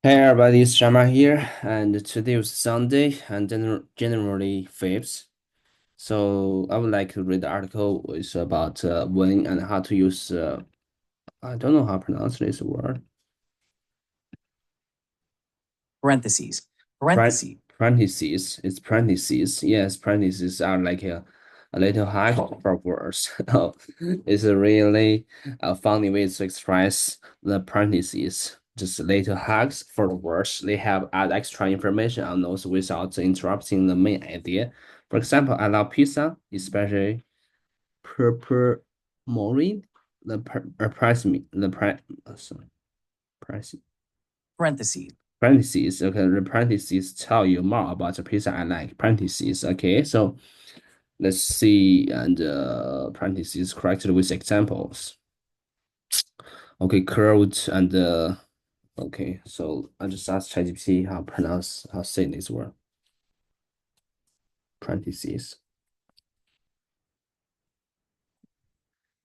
Hey everybody, it's Sharma here, and today is Sunday and January 5th. So I would like to read the article. It's about when and how to use, I don't know how to pronounce this word. Parentheses. Print, Parentheses. parentheses. It's parentheses. Yes, parentheses are like a little hack for words. It's a really funny way to express the parentheses. Just little hacks for the words. They have add extra information on those without interrupting the main idea. For example, I love pizza, especially purple price me the price sorry price Parentheses. parentheses. Okay, the parentheses tell you more about the pizza I like. Parentheses. Okay, so let's see and parentheses corrected with examples. Okay, curved and okay. So I just asked ChatGPT how say this word. Parentheses.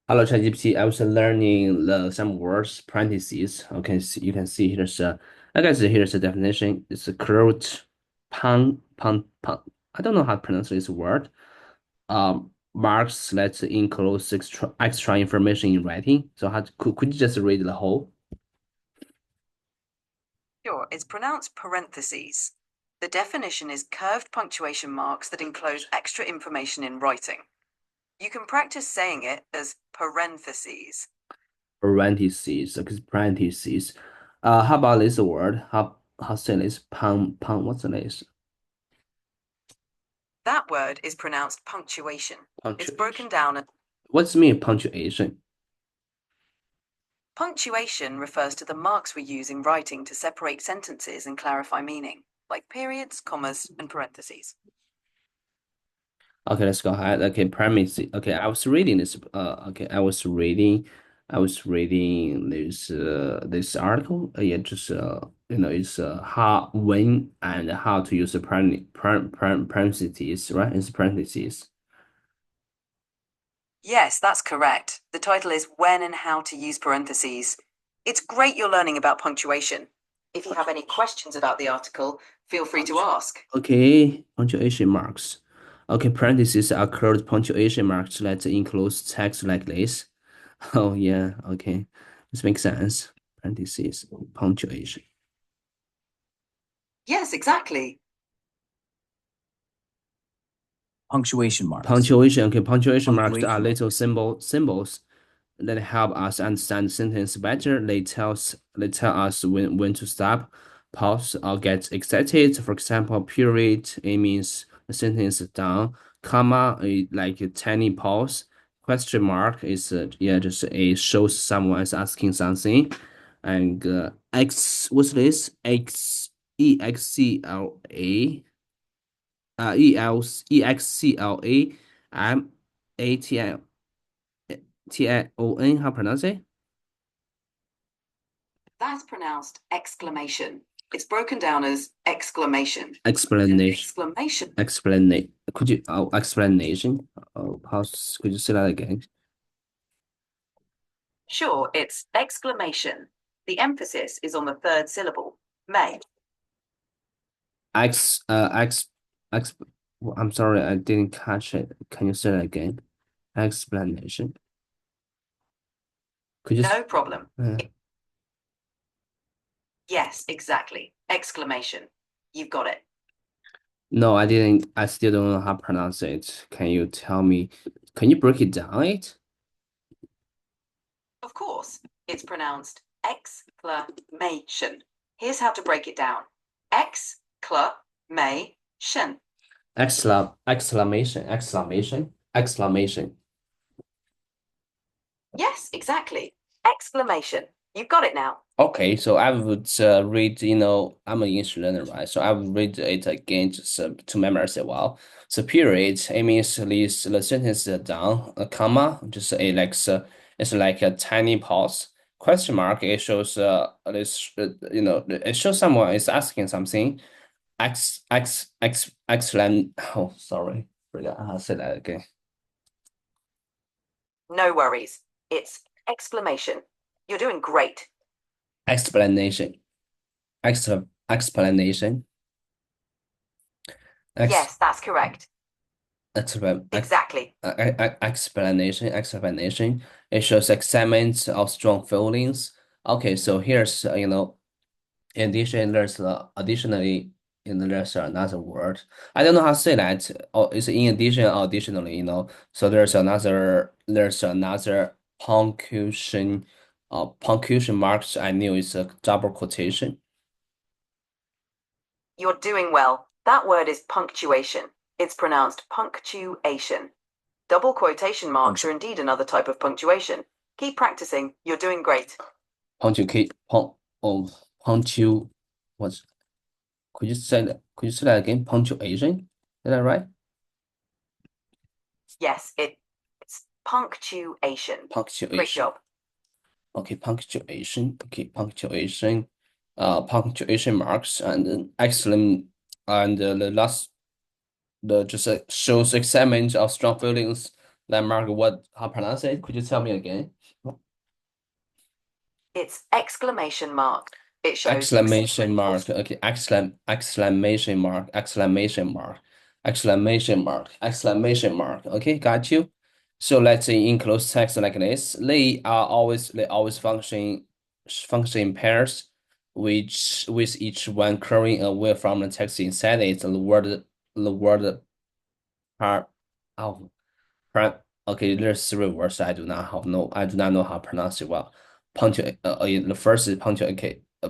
Hello, ChatGPT. I was learning some words, parentheses. Okay, so you can see here's I guess here's the definition. It's a curved pun. I don't know how to pronounce this word. Marks that includes extra information in writing. So could you just read the whole? Sure, it's pronounced parentheses. The definition is curved punctuation marks that enclose extra information in writing. You can practice saying it as parentheses. Parentheses. Okay, parentheses. How about this word? How say this? Pun. What's this? That word is pronounced punctuation. It's broken Punctuation. down. What's mean punctuation? Punctuation refers to the marks we use in writing to separate sentences and clarify meaning, like periods, commas, and parentheses. Okay, let's go ahead. Okay, premise. Okay, I was reading this. Okay, I was reading this article. Yeah, just it's how when and how to use the parentheses, right? It's parentheses. Yes, that's correct. The title is When and How to Use Parentheses. It's great you're learning about punctuation. If you have any questions about the article, feel free to ask. Okay, punctuation marks. Okay, parentheses are curved punctuation marks that includes text like this. Oh yeah, okay, this makes sense. Parentheses, punctuation. Yes, exactly. Punctuation marks. Punctuation, okay, punctuation marks are Punctuation marks. little symbols that help us understand the sentence better. They tell us when to stop, pause, or get excited. For example, period, it means the sentence is done. Comma, like a tiny pause. Question mark is yeah, just it shows someone is asking something. And X, what's this? EXCLAMATION. How pronounce it? That's pronounced exclamation. It's broken down as exclamation. Explanation. Exclamation. Explanation. Could you explanation? Oh, could you say that again? Sure, it's exclamation. The emphasis is on the third syllable, may. X X X I'm sorry, I didn't catch it. Can you say that again? Explanation. Could you No problem. uh, Yes, exactly. Exclamation. You've got it. no, I didn't. I still don't know how to pronounce it. Can you tell me? Can you break it down it? Of course, it's pronounced exclamation. Here's how to break it down. Exclamation. Exclamation. Yes, exactly. Exclamation. You've got it now. Okay, so I would read, I'm an English learner, right? So I would read it again just to memorize it well. So period, it means leaves the sentence down. A comma, just a like it's like a tiny pause. Question mark, it shows this it shows someone is asking something. Excellent. Oh, sorry, forgot how to say that again. No worries. It's exclamation. You're doing great. Explanation. Explanation. Yes, that's correct. Exactly. Explanation. It shows examples of strong feelings. Okay, so here's in addition, additionally, there's another word. I don't know how to say that. Oh, it's in addition or additionally, So there's another punctuation, punctuation marks. I knew it's a double quotation. You're doing well. That word is punctuation. It's pronounced punctuation. Double quotation marks are indeed another type of punctuation. Keep practicing. You're doing great. Punctu. What? Could you say that? Could you say that again? Punctuation? Is that right? Yes, it's punctuation. Great Punctuation. job. Okay, punctuation. Okay, punctuation. Punctuation marks and then excellent. And the last, just shows examples of strong feelings. Landmark. How pronounce it? Could you tell me again? It's exclamation mark. It shows Exclamation mark. Okay, exclamation mark. Exclamation mark. Exclamation mark. Exclamation mark. Okay, got you. So let's say in closed text like this, they always function in pairs, which with each one carrying away from the text inside it. The word part of part. Okay, there's three words I do not know how to pronounce it well. The first is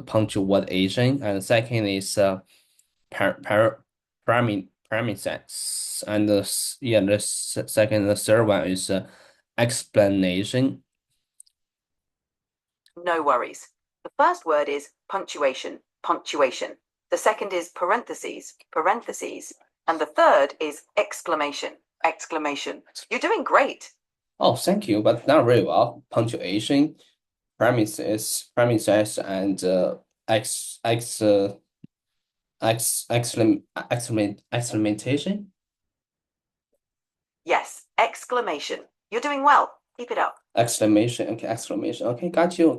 punctuation, and the second is premises, and the third one is explanation. No worries. The first word is punctuation, punctuation. The second is parentheses, parentheses. And the third is exclamation, exclamation. You're doing great. Oh, thank you, but not very well. Punctuation, premises, and exclamation. Yes, exclamation. You're doing well. Keep it up. Exclamation. Okay, exclamation. Okay, got you.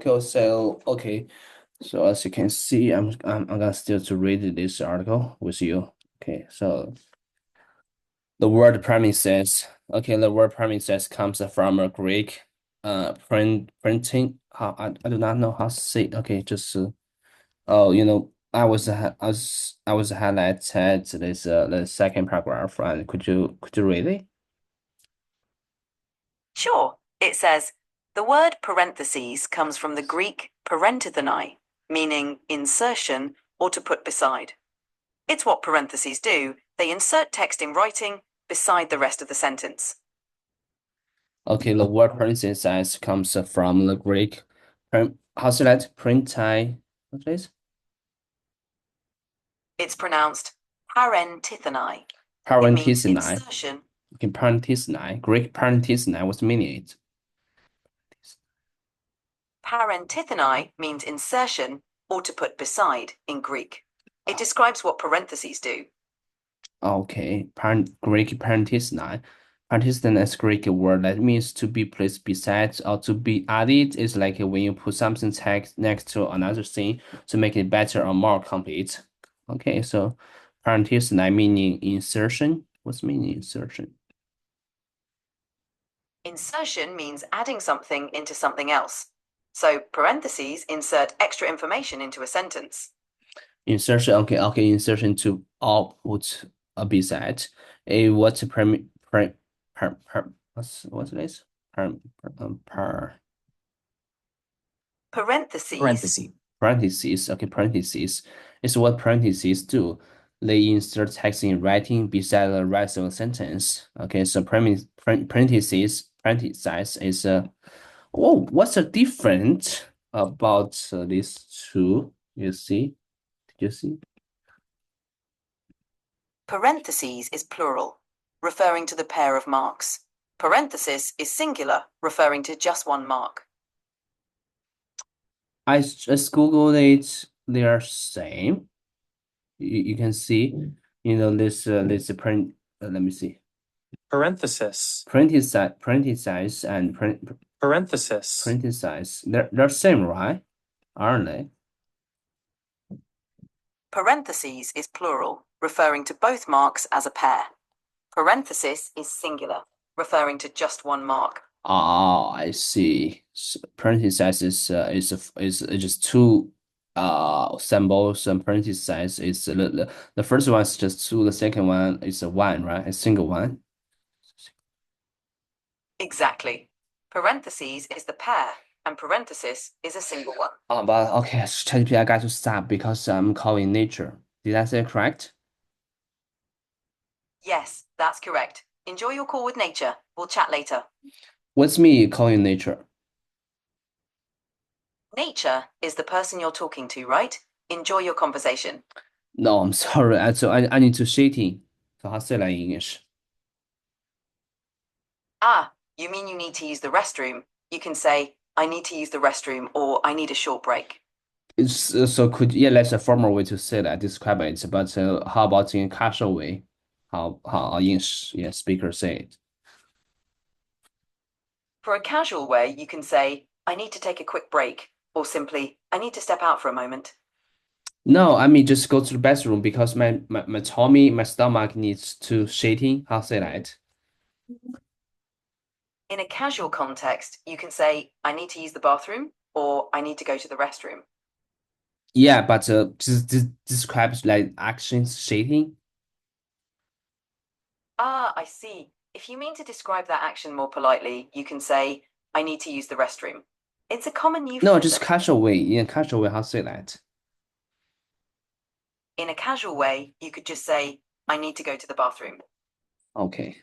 Okay. So as you can see, I'm gonna still to read this article with you. Okay, so the word premises. Okay, the word premises comes from a Greek printing. I do not know how to say it. Okay, just oh, I was highlighted this the second paragraph, and could you read it? Sure. It says, the word parentheses comes from the Greek parentithonai, meaning insertion or to put beside. It's what parentheses do. They insert text in writing beside the rest of the sentence. Okay, the word parenthesis comes from the Greek how's that? What is? It's pronounced parentithonai. It means Parenthesinai. insertion. Okay, parenthesinai. Greek parenthesinai. What's the meaning it? Parentithonai means insertion or to put beside in Greek. It describes what parentheses do. Okay, Greek parenthesinai. Parenthesinai is a Greek word that means to be placed beside or to be added. It's like when you put something text next to another thing to make it better or more complete. Okay, so parenthesinai meaning insertion. What's meaning insertion? Insertion means adding something into something else. So parentheses insert extra information into a sentence. Insertion. Okay. Insertion to output beside. What's what's this? Parentheses. Parenthesis. Parentheses. Okay, parentheses is what parentheses do. They insert text in writing beside the rest of the sentence. Okay, so parentheses is whoa, what's the difference about these two? You see? Did you see? Parentheses is plural, referring to the pair of marks. Parenthesis is singular, referring to just one mark. I just Googled it. They are same. You can see, this print. Let me see. Parenthesis. Parenthesis and Parenthesis. parenthesis. They're same, right? Aren't they? Parentheses is plural, referring to both marks as a pair. Parenthesis is singular, referring to just one mark. Oh, I see. So parentheses is just two symbols, and parentheses is the first one is just two, the second one is a one, right? A single one. Exactly. Parentheses is the pair, and parenthesis is a single one. But okay, ChatGPT, I got to stop because I'm calling nature. Did I say correct? Yes, that's correct. Enjoy your call with nature. We'll chat later. What's me calling nature? Nature is the person you're talking to, right? Enjoy your conversation. No, I'm sorry. I need to shitting. 就下say 来英语是 Ah, you mean you need to use the restroom? You can say, I need to use the restroom, or I need a short break. It's so could yeah, that's a formal way to say that, describe it. But how about in casual way? How English speaker say it? For a casual way, you can say, I need to take a quick break, or simply, I need to step out for a moment. No, I mean just go to the bathroom because my tummy, my stomach needs to shitting. How say that? In a casual context, you can say, I need to use the bathroom, or I need to go to the restroom. Yeah, but just describes like actions shitting. Ah, I see. If you mean to describe that action more politely, you can say, I need to use the restroom. It's a common euphemism. No, just casual way. In casual way, how say that? In a casual way, you could just say, I need to go to the bathroom. Okay.